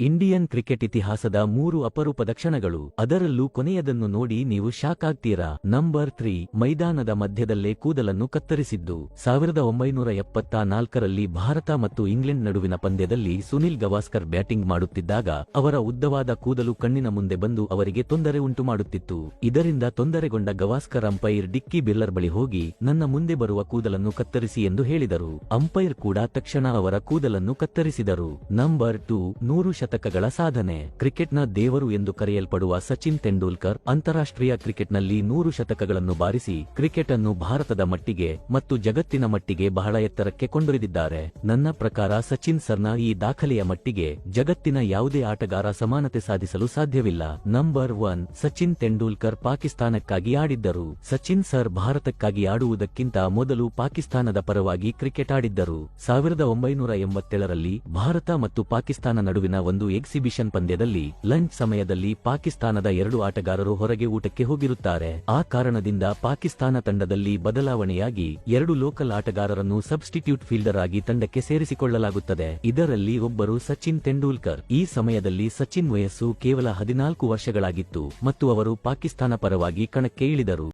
Indian cricket ಇತಿಹಾಸದ 3 ಅಪರೂಪದ ಕ್ಷಣಗಳು. ಅದರಲ್ಲೂ ಕೊನೆಯದನ್ನು ನೋಡಿ ನೀವು ಶಾಕ್ ಆಗ್ತೀರಾ. ನಂಬರ್ 3, ಮೈದಾನದ ಮಧ್ಯದಲ್ಲೇ ಕೂದಲನ್ನು ಕತ್ತರಿಸಿದ್ದು. 1974ರಲ್ಲಿ ಭಾರತ ಮತ್ತು ಇಂಗ್ಲೆಂಡ್ ನಡುವಿನ ಪಂದ್ಯದಲ್ಲಿ ಸುನಿಲ್ ಗವಾಸ್ಕರ್ ಬ್ಯಾಟಿಂಗ್ ಮಾಡುತ್ತಿದ್ದಾಗ ಅವರ ಉದ್ದವಾದ ಕೂದಲು ಕಣ್ಣಿನ ಮುಂದೆ ಬಂದು ಅವರಿಗೆ ತೊಂದರೆ ಉಂಟುಮಾಡುತ್ತಿತ್ತು. ಇದರಿಂದ ತೊಂದರೆಗೊಂಡ ಗವಾಸ್ಕರ್ ಅಂಪೈರ್ ಡಿಕ್ಕಿ ಬಿರ್ಲರ್ ಬಳಿ ಹೋಗಿ ನನ್ನ ಮುಂದೆ ಬರುವ ಕೂದಲನ್ನು ಕತ್ತರಿಸಿ ಎಂದು ಹೇಳಿದರು. ಅಂಪೈರ್ ಕೂಡ ತಕ್ಷಣ ಅವರ ಕೂದಲನ್ನು ಕತ್ತರಿಸಿದರು. ನಂಬರ್ 2, 100 ಶತಕಗಳ ಸಾಧನೆ. ಕ್ರಿಕೆಟ್ನ ದೇವರು ಎಂದು ಕರೆಯಲ್ಪಡುವ ಸಚಿನ್ ತೆಂಡೂಲ್ಕರ್ ಅಂತಾರಾಷ್ಟ್ರೀಯ ಕ್ರಿಕೆಟ್ನಲ್ಲಿ 100 ಶತಕಗಳನ್ನು ಬಾರಿಸಿ ಕ್ರಿಕೆಟ್ ಅನ್ನು ಭಾರತದ ಮಟ್ಟಿಗೆ ಮತ್ತು ಜಗತ್ತಿನ ಮಟ್ಟಿಗೆ ಬಹಳ ಎತ್ತರಕ್ಕೆ ಕೊಂಡೊಯ್ದಿದ್ದಾರೆ. ನನ್ನ ಪ್ರಕಾರ ಸಚಿನ್ ಸರ್ನ ಈ ದಾಖಲೆಯ ಮಟ್ಟಿಗೆ ಜಗತ್ತಿನ ಯಾವುದೇ ಆಟಗಾರ ಸಮಾನತೆ ಸಾಧಿಸಲು ಸಾಧ್ಯವಿಲ್ಲ. ನಂಬರ್ 1, ಸಚಿನ್ ತೆಂಡೂಲ್ಕರ್ ಪಾಕಿಸ್ತಾನಕ್ಕಾಗಿ ಆಡಿದ್ದರು. ಸಚಿನ್ ಸರ್ ಭಾರತಕ್ಕಾಗಿ ಆಡುವುದಕ್ಕಿಂತ ಮೊದಲು ಪಾಕಿಸ್ತಾನದ ಪರವಾಗಿ ಕ್ರಿಕೆಟ್ ಆಡಿದ್ದರು. 1987ರಲ್ಲಿ ಭಾರತ ಮತ್ತು ಪಾಕಿಸ್ತಾನ ನಡುವಿನ ಒಂದು ಎಕ್ಸಿಬಿಷನ್ ಪಂದ್ಯದಲ್ಲಿ ಲಂಚ್ ಸಮಯದಲ್ಲಿ ಪಾಕಿಸ್ತಾನದ 2 ಆಟಗಾರರು ಹೊರಗೆ ಊಟಕ್ಕೆ ಹೋಗಿರುತ್ತಾರೆ. ಆ ಕಾರಣದಿಂದ ಪಾಕಿಸ್ತಾನ ತಂಡದಲ್ಲಿ ಬದಲಾವಣೆಯಾಗಿ 2 ಲೋಕಲ್ ಆಟಗಾರರನ್ನು ಸಬ್ಸ್ಟಿಟ್ಯೂಟ್ ಫೀಲ್ಡರ್ ಆಗಿ ತಂಡಕ್ಕೆ ಸೇರಿಸಿಕೊಳ್ಳಲಾಗುತ್ತದೆ. ಇದರಲ್ಲಿ ಒಬ್ಬರು ಸಚಿನ್ ತೆಂಡೂಲ್ಕರ್. ಈ ಸಮಯದಲ್ಲಿ ಸಚಿನ್ ವಯಸ್ಸು ಕೇವಲ 14 ವರ್ಷಗಳಾಗಿತ್ತು ಮತ್ತು ಅವರು ಪಾಕಿಸ್ತಾನ ಪರವಾಗಿ ಕಣಕ್ಕೆ ಇಳಿದರು.